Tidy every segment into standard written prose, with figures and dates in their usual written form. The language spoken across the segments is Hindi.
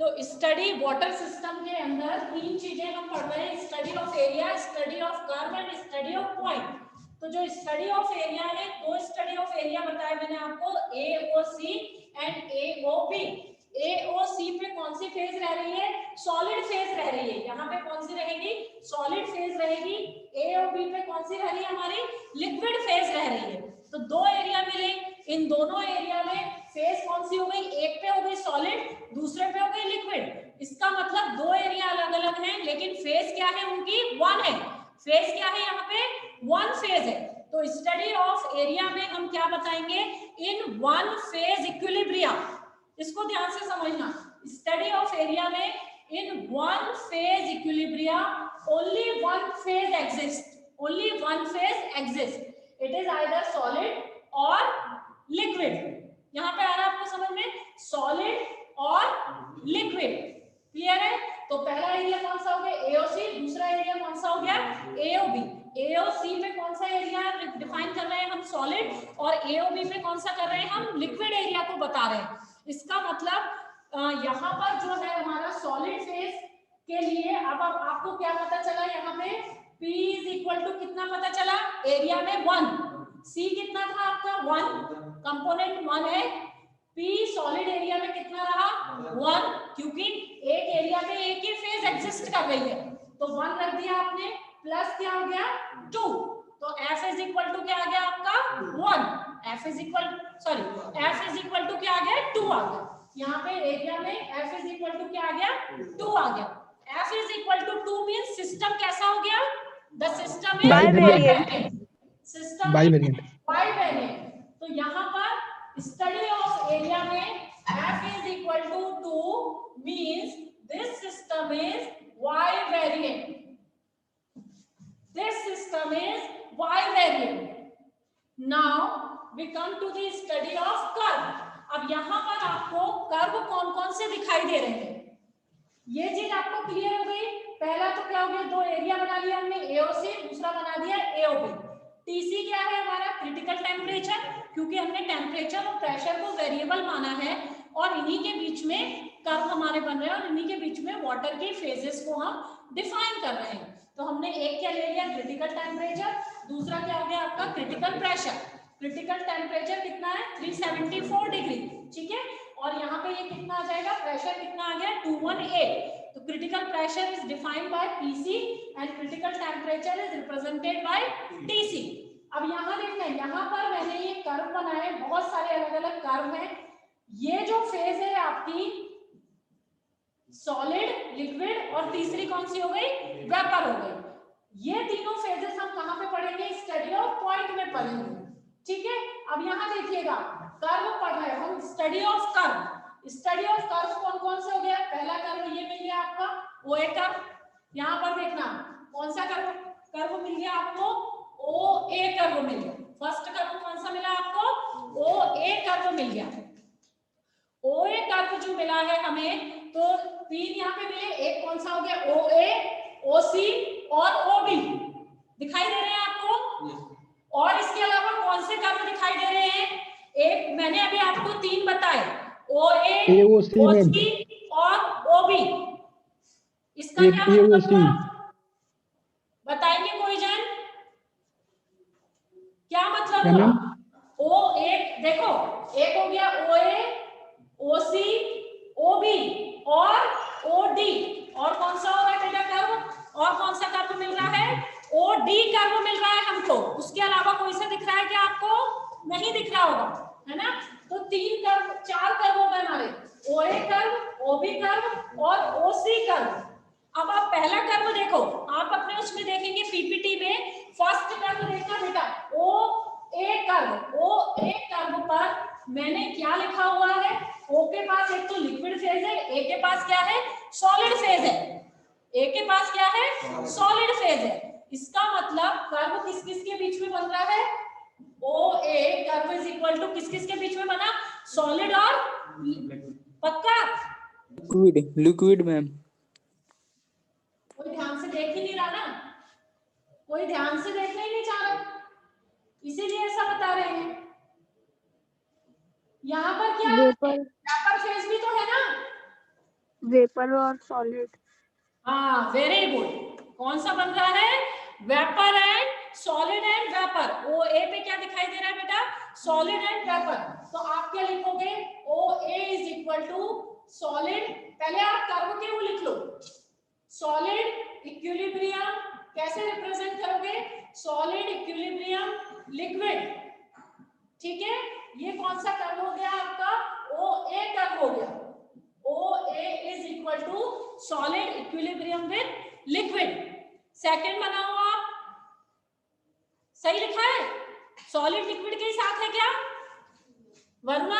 तो स्टडी वाटर सिस्टम के अंदर तीन चीजें हम पढ़ रहे हैं, study of area, study of curve and study of point. तो जो स्टडी ऑफ एरिया है, दो स्टडी ऑफ एरिया बताया मैंने आपको, AOC एंड AOB। AOC पे कौन सी फेज रह रही है? सॉलिड फेज रह रही है। यहाँ पे कौन सी रहेगी? सॉलिड फेज रहेगी। AOB पे कौन सी रह रही है हमारी? लिक्विड फेज रह रही है। तो दो एरिया मिले, इन दोनों एरिया में फेज कौन सी हो गई? एक पे हो गई सॉलिड, दूसरे पे हो गई लिक्विड। इसका मतलब दो एरिया अलग अलग हैं, लेकिन फेज क्या है उनकी? वन है। फेज क्या है यहाँ पे? वन फेज है। तो स्टडी ऑफ एरिया में हम क्या बताएंगे? In one phase equilibria. इसको ध्यान से समझना। स्टडी ऑफ एरिया में in one phase equilibria only one phase exist, only one phase exist. It is either solid और लिक्विड। यहाँ पे आ रहा है आपको समझ में? सॉलिड और लिक्विड। क्लियर है? तो पहला एरिया कौन सा हो गया? AOC। दूसरा एरिया कौन सा हो गया? AOB। AOC पे कौन सा एरिया डिफाइन कर रहे हैं हम? सॉलिड। और AOB पे कौन सा कर रहे हैं हम? लिक्विड एरिया को बता रहे हैं। इसका मतलब यहाँ पर जो है हमारा सॉलिड फेज के लिए, अब आपको क्या पता चला यहाँ पे? P इज इक्वल टू कितना पता चला? एरिया में 1। C कितना था आपका? 1। कंपोनेंट 1 है। P सॉलिड एरिया में कितना रहा? 1, क्योंकि एक एरिया में एक ही फेज एग्जिस्ट कर रही है। तो 1 रख दिया आपने, प्लस क्या हो गया? 2। तो F इज इक्वल टू क्या आ गया आपका? 1। F इज इक्वल टू क्या आ गया? 2 आ गया। यहाँ पे एरिया में F इज इक्वल टू क्या आ गया? 2 आ गया। F is equal to 2 means system कैसा हो गया? The system is bivariant. System bivariant. तो यहाँ पर स्टडी ऑफ एरिया में F is equal to 2 means this system is Y-variant. This system is Y-variant. Now we come to the study of curve. अब यहाँ पर आपको कर्व कौन-कौन से दिखाई दे रहे हैं? ये चीज आपको क्लियर हो गई? पहला तो क्या हो गया? दो एरिया बना लिया हमने, AOC, दूसरा बना दिया AOB। TC क्या है हमारा? क्रिटिकल टेम्परेचर, क्योंकि हमने टेम्परेचर और प्रेशर को वेरिएबल माना है और इन्हीं के बीच में कर्व हमारे बन रहे हैं और इन्हीं के बीच में वाटर के फेजेस को हम डिफाइन कर रहे हैं। तो हमने एक क्या ले लिया? Critical temperature. दूसरा क्या हो गया आपका? Critical pressure. क्रिटिकल टेम्परेचर कितना है? 374 डिग्री, ठीक है। और यहाँ पे ये कितना आ जाएगा? प्रेशर कितना आ गया? 218। तो critical pressure is defined by PC and critical temperature is represented by TC। अब यहाँ देखते हैं, यहाँ पर मैंने ये कर्व बनाए, बहुत सारे अलग अलग कर्व हैं। ये जो फेज है आपकी सॉलिड, लिक्विड और तीसरी कौन सी हो गई? वेपर हो गई। ये तीनों फेजेस हम कहाँ पे पढ़ेंगे? स्टडी ऑफ पॉइंट में पढ़ेंगे, ठीक है। अब यहाँ देखिएगा, कर्व पढ़ रहे हैं हम, study of curve. Study of curve कौन कौन से हो गया? पहला कर्व ये मिल गया आपका, OA कर्व। यहाँ पर देखना कौन सा कर्व मिल गया आपको? OA कर्व मिल गया। फर्स्ट कर्व कौन सा मिला आपको? OA कर्व मिल गया। OA कर्व जो मिला है हमें, तो तीन यहाँ पे मिले, एक कौन सा हो गया? OA, OC और OB दिखाई दे रहे हैं आपको? और इसके अलावा कौन से कर्व दिखाई दे रहे हैं? एक मैंने अभी आपको तीन बताए, OA, OC और OB। इसका क्या मतलब हुआ? बताएंगे कोई जन? क्या मतलब हुआ? O एक, देखो एक हो गया OA, OC, OB और OD। और कौन सा होगा बेटा कर्व? और कौन सा कर्व मिल रहा है? OD कर्व मिल रहा है हमको। उसके अलावा कोई सा दिख रहा है क्या आपको? नहीं दिख रहा होगा, है ना। तो तीन कर्व, चार कर्व हो गए हमारे, OA कर्व, OB कर्व और OC कर्व। अब आप पहला कर्व देखो, आप अपने उसमें देखेंगे PPT में, फर्स्ट कर्व देखना बेटा, OA कर्व। OA कर्व पर मैंने क्या लिखा हुआ है? O के पास एक तो लिक्विड फेज है, A के पास क्या है? सॉलिड फेज है। A के पास क्या है? सॉलिड फेज है। इसका मतलब कर्व किस किस के बीच में बन रहा है? OA curve is equal to किस किस के बीच में बना? सॉलिड और पक्का लिक्विड मैम। कोई ध्यान से देख ही नहीं रहा ना, कोई ध्यान से देखना ही नहीं चाह रहा, इसीलिए ऐसा बता रहे हैं। यहाँ पर क्या वेपर फेज भी तो है ना? वेपर और सॉलिड। हाँ, वेरी गुड। कौन सा बन रहा है? Vapour and solid and vapour. O A पे क्या दिखाई दे रहा है बेटा? Solid and vapour. तो आप क्या लिखोगे? O A is equal to solid. पहले आप कर्व के वो लिख लो। सॉलिड इक्विलिब्रियम कैसे रिप्रेजेंट करोगे? Solid equilibrium liquid. ठीक है, ये कौन सा कर्व हो गया आपका? ओ ए कर्व हो गया। OA is equal to solid equilibrium with liquid. Second बनाओ आप। सही लिखा है? सॉलिड लिक्विड के साथ है क्या? वरना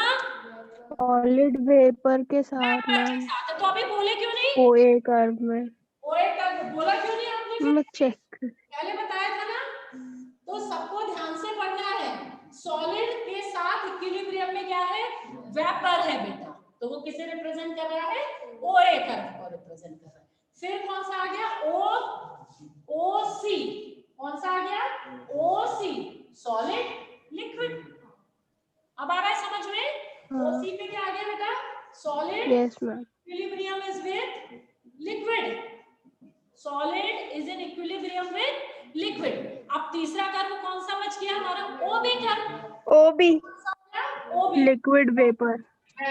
सॉलिड वेपर के साथ वेपर के मैम। साथ है। तो अभी बोले क्यों नहीं? ओए कर्व में। ओए कर्व बोला क्यों नहीं आपने? फिर मैं चेक पहले बताया था ना। तो सबको ध्यान से पढ़ना है। सॉलिड के साथ इक्विलिब्रियम में क्या है? वेपर है बेटा। तो वो किसे रिप्रेजेंट कर रहा है? ओए कर्व को रिप्रेजेंट कर रहा है। फिर कौन सा आ गया? ओ सी। कौन सा आ गया? ओ सी, सॉलिड लिक्विड। अब आ रहा है समझ में? ओ सी पे क्या आ गया बेटा? Solid. Yes ma'am. Equilibrium is with liquid. Solid is in equilibrium with liquid. अब तीसरा कर्व कौन सा बच गया हमारा? ओबी कर्व। ओबी ओबी लिक्विड वेपर।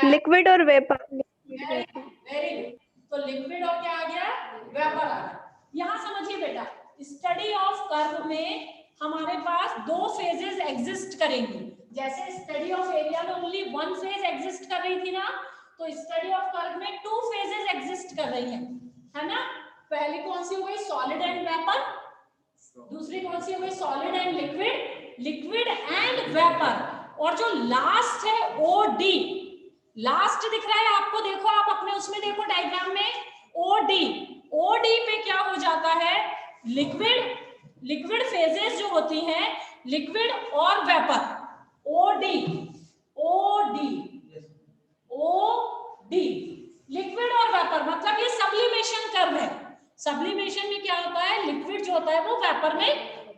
लिक्विड और वेपर। Very good. तो लिक्विड और क्या आ गया? वेपर आ गया। यहाँ समझिए बेटा, स्टडी ऑफ कर्व में हमारे पास दो फेजेस एग्जिस्ट करेंगी। जैसे स्टडी ऑफ एरिया में ओनली वन फेज एग्जिस्ट कर रही थी ना, तो स्टडी ऑफ कर्व में टू फेजेस एग्जिस्ट कर रही है ना? पहली कौन सी हो गई? Solid and vapour. दूसरी कौन सी हो गई? Solid and liquid. Liquid and vapour. और जो लास्ट है ओडी, लास्ट दिख रहा है आपको? देखो आप अपने उसमें देखो डायग्राम में, ओडी। ओडी पे क्या हो जाता है? लिक्विड। लिक्विड फेजेस जो होती हैं, लिक्विड और vapour. OD OD OD liquid और वेपर, मतलब ये सब्लिमेशन कर्व है। सब्लिमेशन में क्या होता है? लिक्विड जो होता है वो वेपर में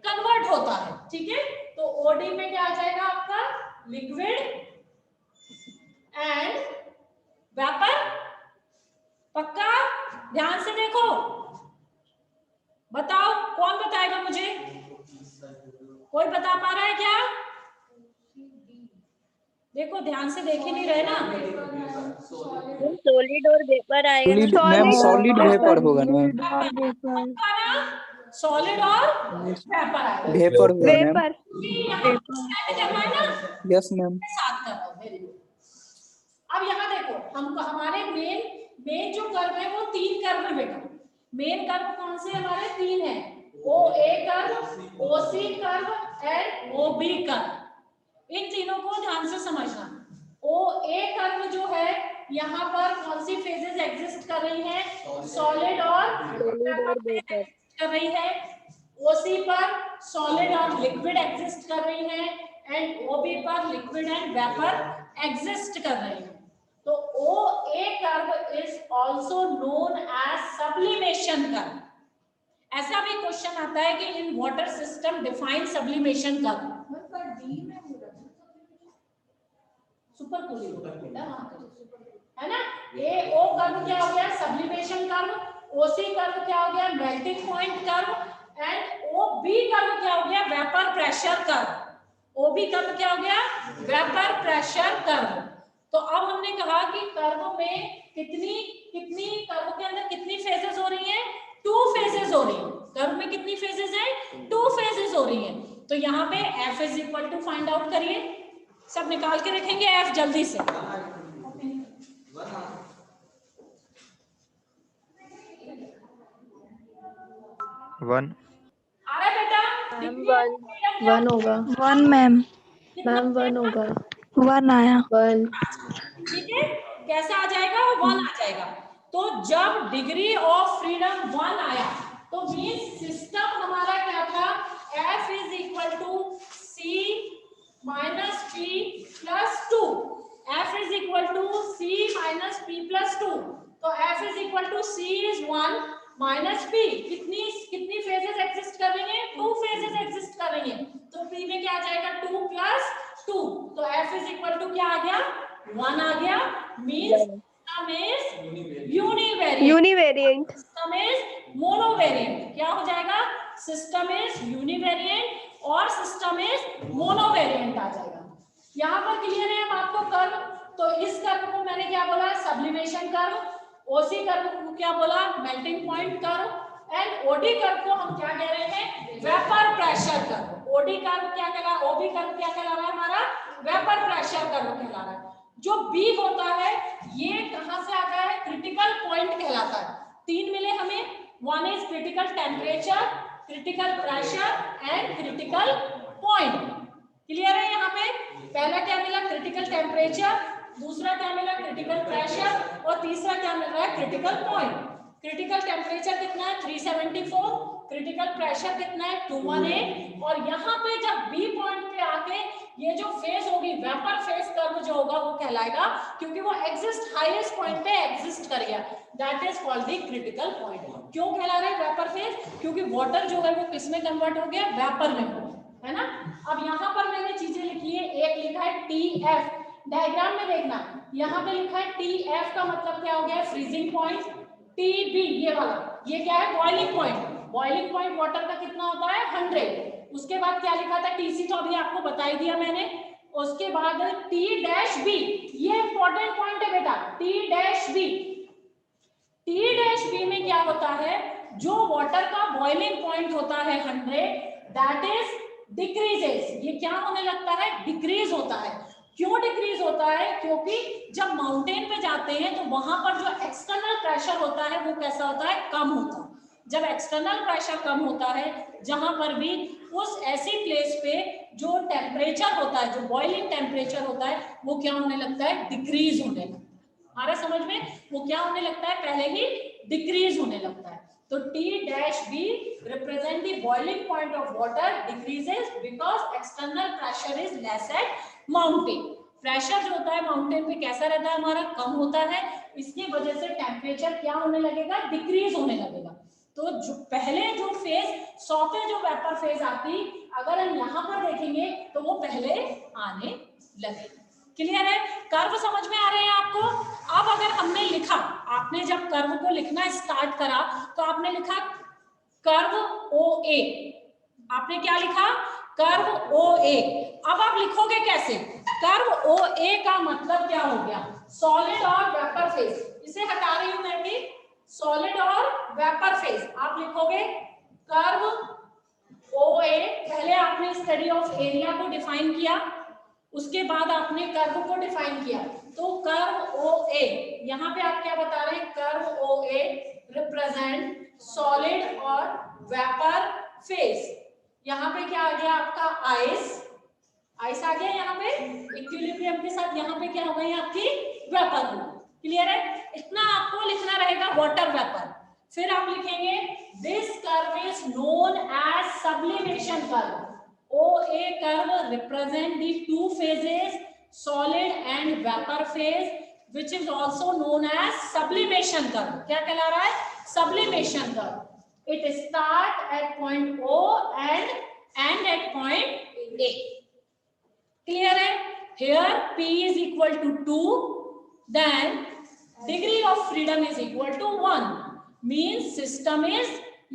कन्वर्ट होता है। ठीक है, तो ओडी में क्या आ जाएगा आपका? Liquid and vapour. पक्का? ध्यान से देखो, बताओ कौन बताएगा मुझे? कोई बता पा रहा है क्या? देखो ध्यान से देख ही नहीं रहे ना। सॉलिड और वेपर आएगा ना। सॉलिड मैम, सॉलिड वेपर होगा ना? सॉलिड और वेपर आएगा। वेपर होगा मैम। वेपर। Yes ma'am. साथ कर दो। Very good. अब यहाँ देखो, हमको हमारे मेन जो कर्व है वो तीन कर्व है बेटा। मेन कर्व कौन से हमारे? तीन है। O A curve, O C curve and O B curve. इन तीनों को ध्यान से समझना। ओ ए कर्व जो है, यहाँ पर कौन सी फेजेस एग्जिस्ट कर रही हैं? सॉलिड और वेपर कर रही है। ओसी पर सॉलिड और लिक्विड एग्जिस्ट कर रही है एंड ओबी पर लिक्विड एंड वेपर एग्जिस्ट कर रही है। तो O A curve is also known as sublimation curve. ऐसा भी क्वेश्चन आता है कि in water system define sublimation curve. Super cooling है ना? ए ओ कर्व क्या हो गया? Sublimation curve. ओसी कर्व क्या हो गया? Melting point curve. And O B curve क्या हो गया? Vapour pressure curve. O B curve क्या हो गया? Vapour pressure curve. तो अब हमने कहा कि कर्व में कितनी कितनी कर्व के अंदर कितनी फेजेस हो रही हैं? टू फेजेस हो रही हैं। कर्व में कितनी फेजेस हैं? टू फेजेस हो रही हैं। तो यहाँ पे F is equal to find out करिए। सब निकाल के रखेंगे F जल्दी से। वन। आ रहा है बेटा? वन होगा। One ma'am. मैम वन होगा। वन आया। वन। ठीक है, कैसा आ जाएगा? वो वन आ जाएगा। तो जब डिग्री ऑफ फ्रीडम वन आया तो मींस सिस्टम हमारा क्या था? F is equal to C minus P plus 2। F is equal to C minus P plus 2। तो F is equal to C is 1 minus P। कितनी फेजेस एग्जिस्ट कर रही हैं? टू फेजेस एग्जिस्ट कर रही हैं। तो P में क्या आ जाएगा? 2 प्लस 2। तो F इज इक्वल टू क्या आ गया? 1 आ गया। Means system is univariant. Univariant, system is monovariant. क्या हो जाएगा? सिस्टम इज यूनिवेरिएंट और सिस्टम इज मोनोवेरिएंट आ जाएगा। यहाँ पर क्लियर है अब आपको कर्व? तो इस कर्व को मैंने क्या बोला? Sublimation curve. ओसी कर्व को क्या बोला? Melting point curve. And OD curve को हम क्या कह रहे हैं? Vapour pressure curve. OD curve क्या कहला? ओबी कर्व क्या कहला रहा है हमारा? वेपर प्रेशर कर्व कहला रहा है। जो बी होता है ये कहां से आता है? क्रिटिकल पॉइंट कहलाता है। तीन मिले हमें, one is critical temperature, critical pressure and critical point. Clear है? यहाँ पे पहला क्या मिला? क्रिटिकल टेम्परेचर, दूसरा क्या मिला? क्रिटिकल प्रेशर, और तीसरा क्या मिल रहा है? Critical point. क्रिटिकल टेम्परेचर कितना है? 374। क्रिटिकल प्रेशर कितना है? 218। और यहाँ पे जब बी पॉइंट पे आके ये जो फेज होगी, वेपर फेज कर्व जो होगा वो कहलाएगा, क्योंकि वो एग्जिस्ट हाईएस्ट पॉइंट पे एग्जिस्ट कर गया, that is called the critical point. क्यों कहला रहे हैं वेपर फेज? क्योंकि वाटर जो है वो किस में कन्वर्ट हो गया? वेपर में हो गया, है ना। अब यहाँ पर मैंने चीजें लिखी है, एक लिखा है TF, डायग्राम में देखना, यहाँ पे लिखा है TF का मतलब क्या हो गया? Freezing point. TB ये वाला, ये क्या है? Boiling point. Boiling point water का कितना होता है? 100। उसके बाद क्या लिखा था? TC तो अभी आपको बता ही दिया मैंने। उसके बाद T-B, ये इंपॉर्टेंट पॉइंट है बेटा, T-B। T-B में क्या होता है? जो वाटर का बॉइलिंग पॉइंट होता है 100, दैट इज डिक्रीजेस। ये क्या होने लगता है? डिक्रीज होता है। क्यों डिक्रीज होता है? क्योंकि जब माउंटेन पे जाते हैं तो वहां पर जो एक्सटर्नल प्रेशर होता है वो कैसा होता है? कम होता है। जब एक्सटर्नल प्रेशर कम होता है, जहां पर भी उस ऐसी प्लेस पे जो टेम्परेचर होता है, जो बॉइलिंग टेम्परेचर होता है, वो क्या होने लगता है? डिक्रीज होने लगता है। आ रहा समझ में? वो क्या होने लगता है? पहले ही डिक्रीज होने लगता है। तो T-B represent the boiling point of water decreases because external pressure is less at mountain. Pressure जो होता है माउंटेन पे कैसा रहता है? हमारा कम होता है। इसकी वजह से टेम्परेचर क्या होने लगेगा? डिक्रीज होने लगेगा। तो जो पहले जो फेज 100 पे जो वेपर फेज आती, अगर हम यहाँ पर देखेंगे तो वो पहले आने लगेगा। क्लियर है? कर्व समझ में आ रहे हैं आपको? अब अगर हमने लिखा, आपने जब कर्व को लिखना स्टार्ट करा तो आपने लिखा कर्व OA। आपने क्या लिखा? Curve OA। अब आप लिखोगे कैसे? कर्व OA का मतलब क्या हो गया? सॉलिड और वेपर फेज। इसे हटा रही हूं मैं भी, सॉलिड और वेपर फेज। आप लिखोगे कर्व OA। पहले आपने स्टडी ऑफ एरिया को डिफाइन किया, उसके बाद आपने कर्व को डिफाइन किया। तो कर्व OA, यहाँ पे आप क्या बता रहे हैं? कर्व OA रिप्रेजेंट सॉलिड और वेपर फेज। यहाँ पे क्या आ गया आपका? आइस। आइस आ गया यहाँ पे इक्विलिब्रियम के साथ। यहाँ पे क्या हो गई आपकी? वेपर हो। क्लियर है? इतना आपको लिखना रहेगा, वाटर वेपर। फिर आप लिखेंगे this curve is known as sublimation curve. OA curve represent the two phases, solid and vapor phase, which is also known as sublimation curve. क्या कहला रहा है? Sublimation curve. It start at point O and end at point A. Clear है? Here P is equal to 2, then degree of freedom is equal to 1. Means system is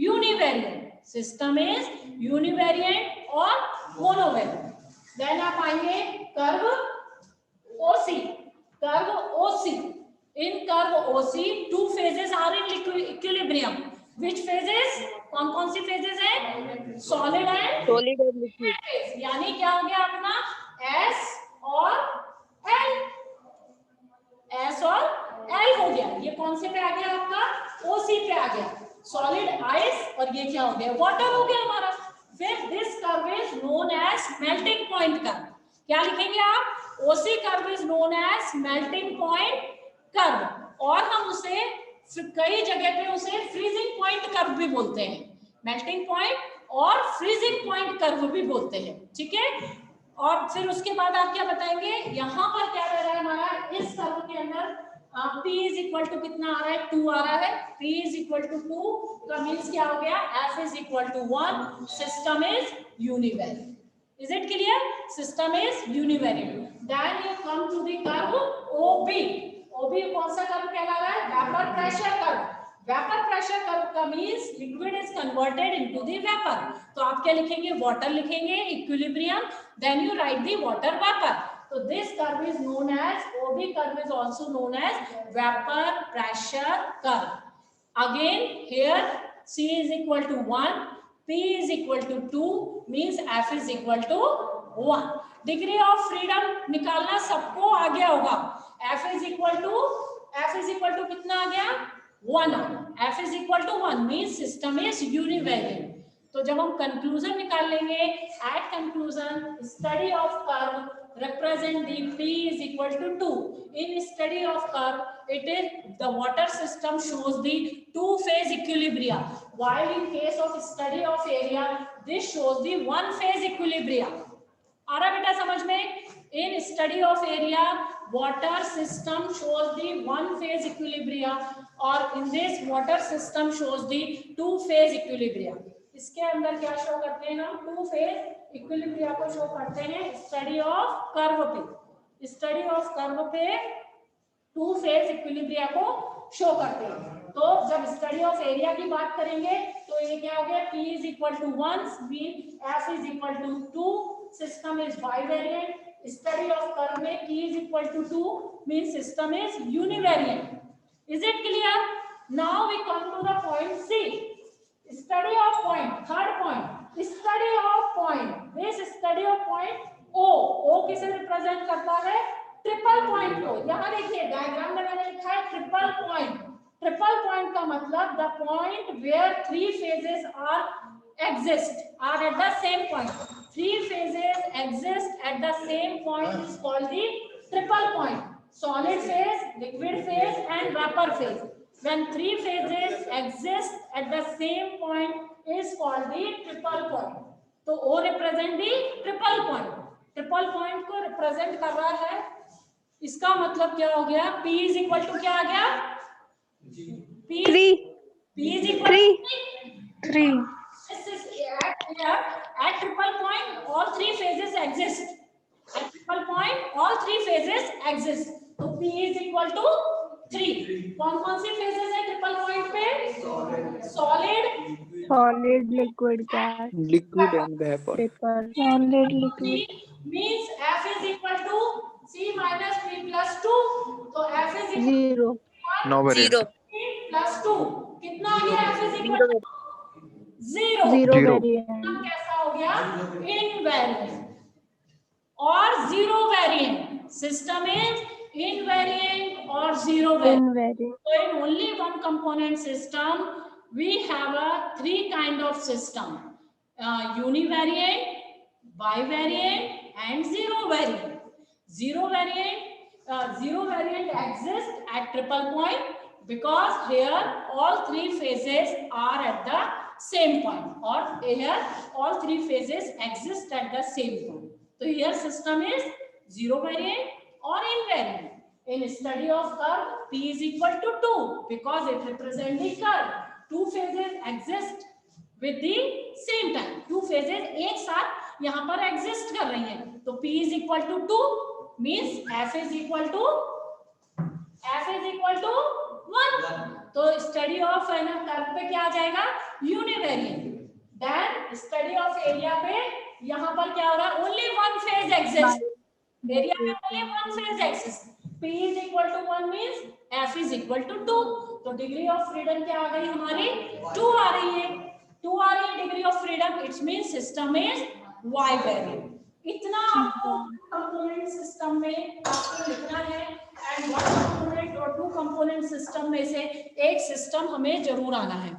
univariant. System is univariant और मोनोवेरिएंट। देन आप आएंगे curve OC। Curve OC, in curve OC two phases are in equilibrium. Which phases? कौन कौन सी फेजेस है? Solid and liquid. यानी क्या हो गया अपना? S और L। S और L हो गया। ये कौन से पे आ गया आपका? OC पे आ गया। सॉलिड आइस और ये क्या हो गया? वाटर हो गया हमारा। फिर this curve is known as melting point curve. क्या लिखेंगे आप? OC curve is known as melting point curve, और हम उसे कई जगह पे उसे फ्रीजिंग पॉइंट कर्व भी बोलते हैं। मेल्टिंग पॉइंट और फ्रीजिंग पॉइंट कर्व भी बोलते हैं, ठीक है। और फिर उसके बाद आप क्या बताएंगे? यहाँ पर क्या रह रहा है हमारा? इस कर्व के अंदर P इज इक्वल टू कितना आ रहा है? 2 आ रहा है। P इज इक्वल टू 2 का मीन्स क्या हो गया? F is equal to 1। System is univariant. Is it clear? System is univariant. Then you come to the curve OB। OB कौन सा कर्व कहला रहा है? vapor pressure curve. Vapor pressure curve का means liquid is converted into the vapor. तो आप क्या लिखेंगे? water लिखेंगे, equilibrium, then you write the water vapor. So this curve is known as, OB curve is also known as vapor pressure curve. Again here C is equal to 1, P is equal to 2, means F is equal to 1. Degree of freedom निकालना सबको आ गया होगा. F is equal to कितना आ गया? 1. F is equal to 1 means system is univariant. तो जब हम conclusion निकाल लेंगे, at conclusion study of curve represent the P is equal to 2. In study of curve, it is the water system shows the two phase equilibrium, while in case of study of area, this shows the one phase equilibrium. आ रहा बेटा समझ में? In study of area, water system shows the one phase equilibrium, or in this water system shows the two phase equilibrium. इसके अंदर क्या शो करते हैं हम? टू फेज इक्विलिब्रिया को शो करते हैं स्टडी ऑफ कर्व पे. स्टडी ऑफ कर्व पे टू फेज इक्विलिब्रिया को शो करते हैं. तो जब स्टडी ऑफ एरिया की बात करेंगे तो ये क्या हो गया? P is equal to 1, F is equal to 2, system is bivariant. Study of curve में P is equal to 2 means system is univariant. Is it clear? Now we come to the point C. Study of point. Third point. Study of point. This study of point O. O किसे रिप्रेजेंट करता है? ट्रिपल पॉइंट को. यहाँ देखिए डायग्राम में मैंने लिखा है ट्रिपल पॉइंट. ट्रिपल पॉइंट का मतलब the point where three phases are at the same point. Three phases exist at the same point is called the triple point. Solid phase, liquid phase and vapor phase. When three phases exist at the same point is called the triple point. तो O represent the triple point. Triple point को represent कर रहा है. इसका मतलब क्या हो गया? P is equal to क्या आ गया? P is equal to 3. At triple point, all three phases exist. At triple point, all three phases exist. तो P is equal to 3. कौन-कौन सी phases है triple point पे? Solid, liquid, gas, liquid and vapor. vapor, solid, liquid. means F is equal to C minus P plus 2. तो F is equal 0. No variant. P plus 2. कितना आ गया? F is equal to 0. Zero Zero. variant. कैसा हो गया? Invariant और zero variant. System is invariant or zero variant. Invariant. So in only one component system, we have a three kind of system: univariant, bivariant, and zero variant. Zero variant exists at triple point because here all three phases are at the same point, or here all three phases exist at the same point. So here system is zero variant or invariant. In study of curve, P is equal to 2 because it represents the curve. Two phases exist with the same time. Two phases एक साथ यहाँ पर exist कर रही हैं. तो P is equal to 2 means F is equal to 1. तो study of है ना कर्व पे क्या आ जाएगा? Univariant. Then study of area पे यहाँ पर क्या होगा? Only one phase exists. Area में only one phase exists. P is equal to 1 means F is equal to 2. तो डिग्री ऑफ फ्रीडम क्या आ गई हमारी? 2 आ रही है. 2 आ रही है degree of freedom. It's mean system is y variant. इतना आपको कंपोनेंट सिस्टम में आपको लिखना है. एंड वन कंपोनेंट और टू कंपोनेंट सिस्टम में से एक सिस्टम हमें जरूर आना है.